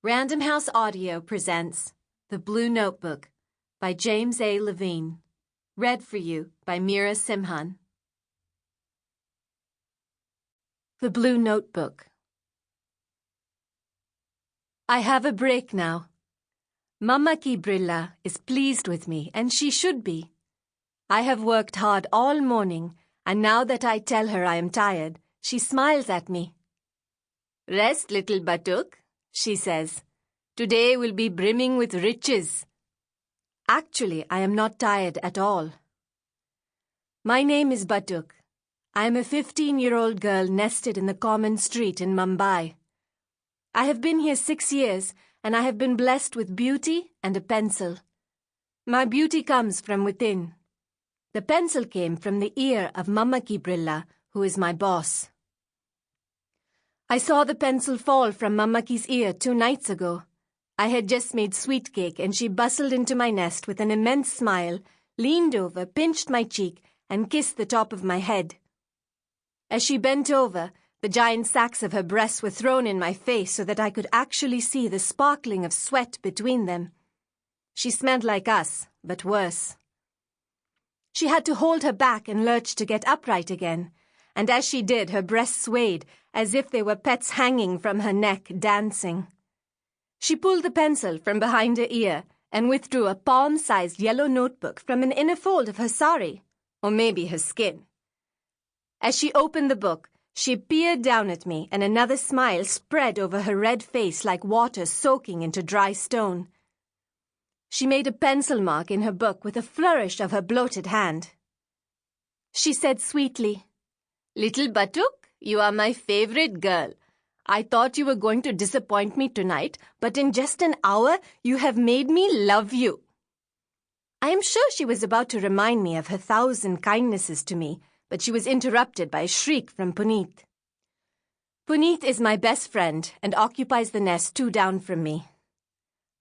Random House Audio presents The Blue Notebook by James A. Levine. Read for you by Meera Simhan. The Blue Notebook. I have a break now. Mama ki Brilla is pleased with me, and she should be. I have worked hard all morning, and now that I tell her I am tired, she smiles at me. Rest, little Batuk, she says. Today will be brimming with riches. Actually, I am not tired at all. My name is Batuk. I am a 15-year-old girl nested in the common street in Mumbai. I have been here 6 years, and I have been blessed with beauty and a pencil. My beauty comes from within. The pencil came from the ear of Mama ki Brilla, who is my boss. I saw the pencil fall from Mama ki's ear 2 nights ago. I had just made sweet cake, and she bustled into my nest with an immense smile, leaned over, pinched my cheek, and kissed the top of my head. As she bent over, the giant sacs of her breasts were thrown in my face so that I could actually see the sparkling of sweat between them. She smelled like us, but worse. She had to hold her back and lurch to get upright again, and as she did, her breasts swayed as if they were pets hanging from her neck, dancing. She pulled the pencil from behind her ear and withdrew a palm-sized yellow notebook from an inner fold of her sari, or maybe her skin. As she opened the book, she peered down at me, and another smile spread over her red face like water soaking into dry stone. She made a pencil mark in her book with a flourish of her bloated hand. She said sweetly, "Little Batuk, you are my favorite girl. I thought you were going to disappoint me tonight, but in just an hour you have made me love you." I am sure she was about to remind me of her 1,000 kindnesses to me, but she was interrupted by a shriek from Puneet. Puneet is my best friend and occupies the nest 2 down from me.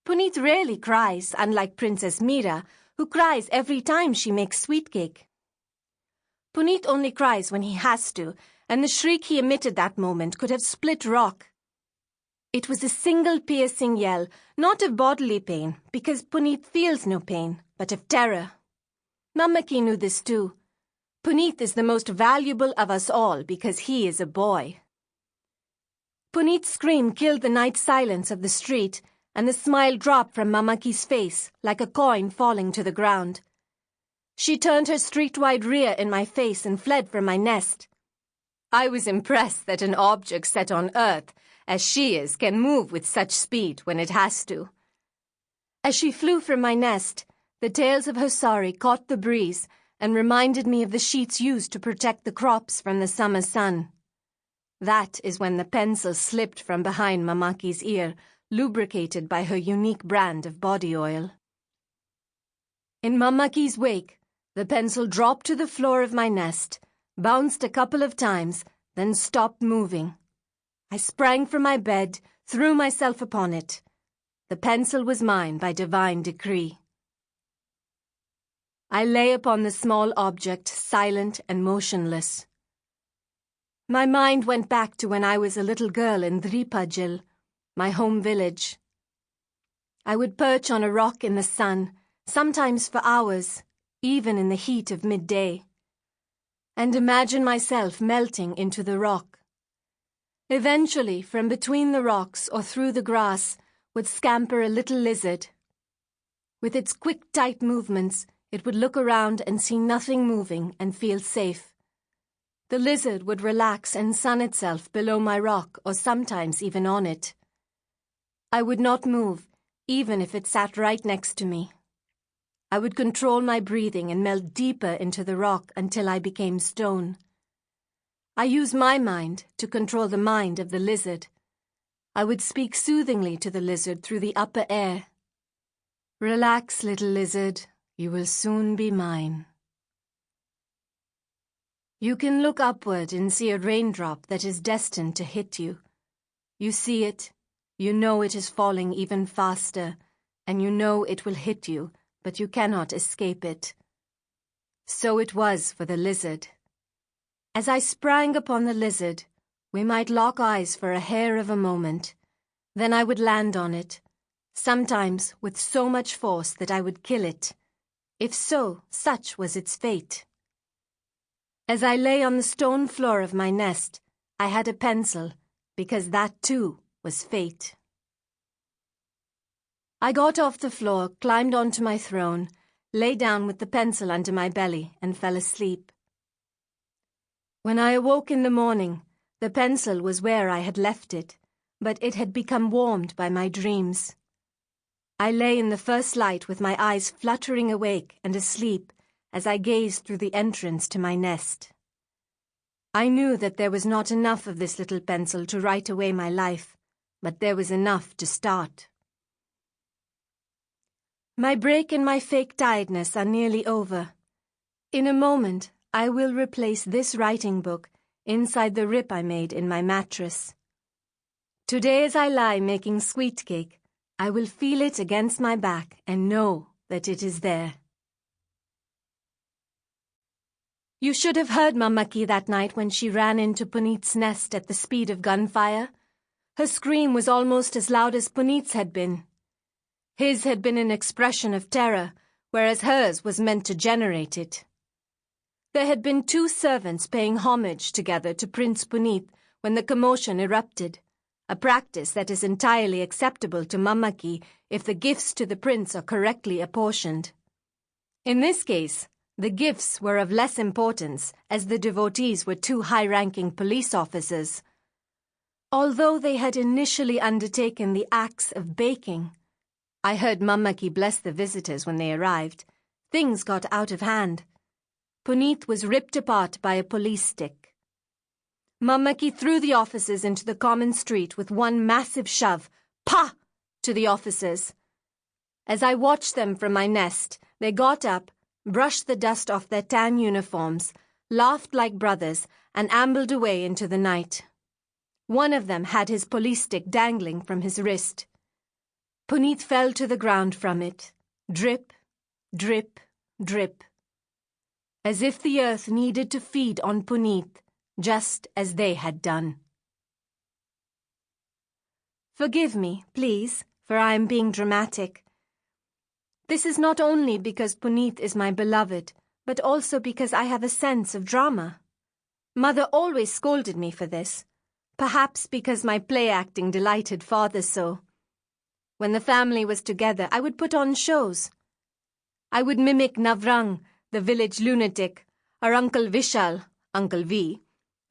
Puneet rarely cries, unlike Princess Meera, who cries every time she makes sweet cake. Puneet only cries when he has to, and the shriek he emitted that moment could have split rock. It was a single piercing yell, not of bodily pain, because Puneet feels no pain, but of terror. Mama ki knew this too. Puneet is the most valuable of us all because he is a boy. Puneet's scream killed the night silence of the street, and the smile dropped from Mama ki's face like a coin falling to the ground. She turned her street-wide rear in my face and fled from my nest. I was impressed that an object set on earth, as she is, can move with such speed when it has to. As she flew from my nest, the tails of her sari caught the breeze and reminded me of the sheets used to protect the crops from the summer sun. That is when the pencil slipped from behind Mama ki's ear, lubricated by her unique brand of body oil. In Mama ki's wake, the pencil dropped to the floor of my nest, bounced a couple of times, then stopped moving. I sprang from my bed, threw myself upon it. The pencil was mine by divine decree. I lay upon the small object, silent and motionless. My mind went back to when I was a little girl in Dripajil, my home village. I would perch on a rock in the sun, sometimes for hours, even in the heat of midday, and imagine myself melting into the rock. Eventually, from between the rocks or through the grass, would scamper a little lizard. With its quick, tight movements, it would look around and see nothing moving and feel safe. The lizard would relax and sun itself below my rock or sometimes even on it. I would not move, even if it sat right next to me. I would control my breathing and melt deeper into the rock until I became stone. I used my mind to control the mind of the lizard. I would speak soothingly to the lizard through the upper air. "Relax, little lizard. You will soon be mine." You can look upward and see a raindrop that is destined to hit you. You see it, you know it is falling even faster, and you know it will hit you, but you cannot escape it. So it was for the lizard. As I sprang upon the lizard, we might lock eyes for a hair of a moment. Then I would land on it, sometimes with so much force that I would kill it, if so, such was its fate. As I lay on the stone floor of my nest, I had a pencil, because that too was fate. I got off the floor, climbed onto my throne, lay down with the pencil under my belly, and fell asleep. When I awoke in the morning, the pencil was where I had left it, but it had become warmed by my dreams. I lay in the first light with my eyes fluttering awake and asleep as I gazed through the entrance to my nest. I knew that there was not enough of this little pencil to write away my life, but there was enough to start. My break and my fake tiredness are nearly over. In a moment, I will replace this writing book inside the rip I made in my mattress. Today as I lie making sweet cake, I will feel it against my back and know that it is there. You should have heard Mamaki that night when she ran into Puneet's nest at the speed of gunfire. Her scream was almost as loud as Puneet's had been. His had been an expression of terror, whereas hers was meant to generate it. There had been two servants paying homage together to Prince Puneet when the commotion erupted, a practice that is entirely acceptable to Mamaki if the gifts to the prince are correctly apportioned. In this case, the gifts were of less importance as the devotees were two high-ranking police officers. Although they had initially undertaken the acts of baking, I heard Mamaki bless the visitors when they arrived. Things got out of hand. Puneet was ripped apart by a police stick. Mamaki threw the officers into the common street with one massive shove, "Pah!" to the officers. As I watched them from my nest, they got up, brushed the dust off their tan uniforms, laughed like brothers, and ambled away into the night. One of them had his police stick dangling from his wrist. Puneet fell to the ground from it, drip, drip, drip, as if the earth needed to feed on Puneet, just as they had done. Forgive me, please, for I am being dramatic. This is not only because Puneet is my beloved, but also because I have a sense of drama. Mother always scolded me for this, perhaps because my play acting delighted father so. When the family was together, I would put on shows. I would mimic Navrang, the village lunatic, or Uncle Vishal, Uncle V,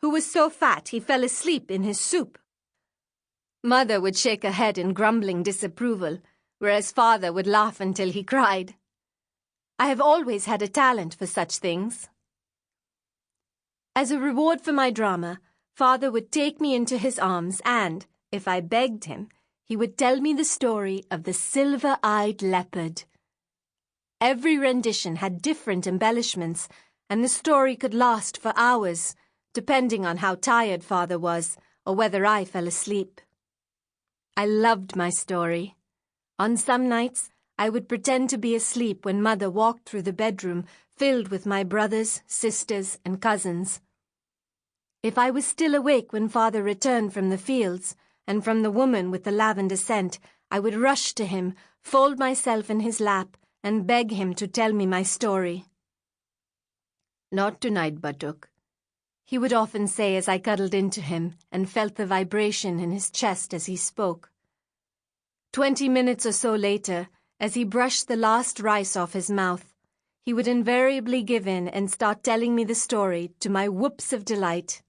who was so fat he fell asleep in his soup. Mother would shake her head in grumbling disapproval, whereas father would laugh until he cried. I have always had a talent for such things. As a reward for my drama, father would take me into his arms and, if I begged him, he would tell me the story of the silver-eyed leopard. Every rendition had different embellishments, and the story could last for hours, depending on how tired father was or whether I fell asleep. I loved my story. On some nights, I would pretend to be asleep when mother walked through the bedroom filled with my brothers, sisters, and cousins. If I was still awake when father returned from the fields, and from the woman with the lavender scent, I would rush to him, fold myself in his lap, and beg him to tell me my story. "Not tonight, Batuk," he would often say as I cuddled into him and felt the vibration in his chest as he spoke. 20 minutes or so later, as he brushed the last rice off his mouth, he would invariably give in and start telling me the story to my whoops of delight.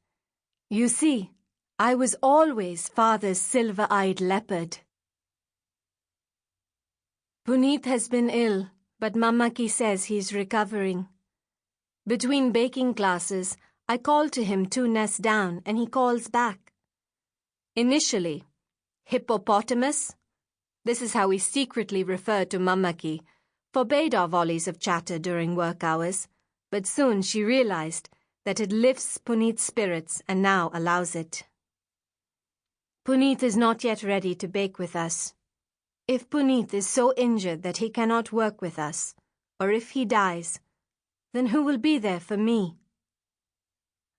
You see, I was always father's silver-eyed leopard. Puneet has been ill, but Mamaki says he's recovering. Between baking classes, I call to him 2 nests down and he calls back. Initially, hippopotamus, this is how we secretly referred to Mamaki, forbade our volleys of chatter during work hours, but soon she realized that it lifts Puneet's spirits and now allows it. Puneet is not yet ready to bake with us. If Puneet is so injured that he cannot work with us, or if he dies, then who will be there for me?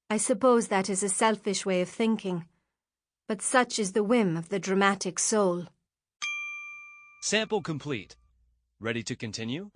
I suppose that is a selfish way of thinking, but such is the whim of the dramatic soul. Sample complete. Ready to continue?